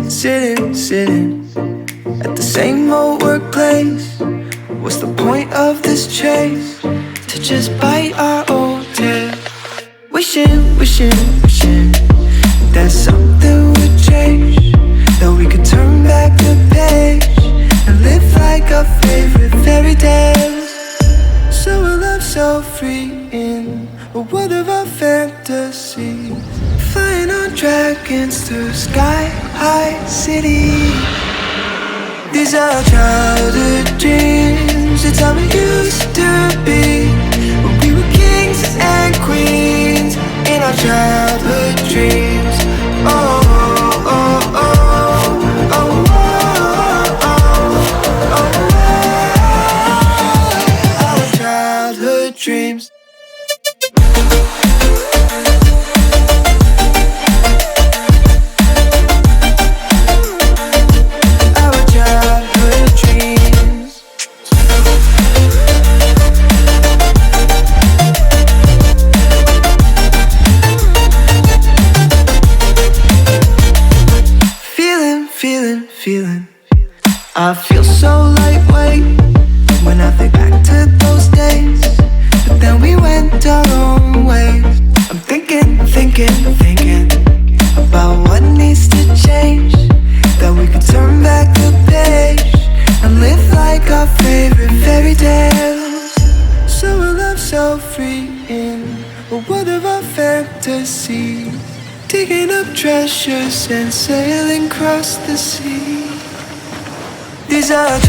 sitting at the same old workplace. What's the point of this chase? To just bite our old tail. Wishing that something would change, that we could turn back the page and live like our favorite fairy tales. So a love so free in a world of our fantasies, flying on dragons through sky-high cities. These are childhood dreams, it's how we used to be, when we were kings and queens in our childhood dreams. Oh, oh, oh, oh, oh, oh, oh, our childhood dreams. Feeling, I feel so lightweight when I think back to those days, but then we went our own ways. I'm thinking about what needs to change, that we could turn back the page and live like our favorite fairy tales. So a love so free in a world of our fantasies, digging up treasures and sailing across the sea. These are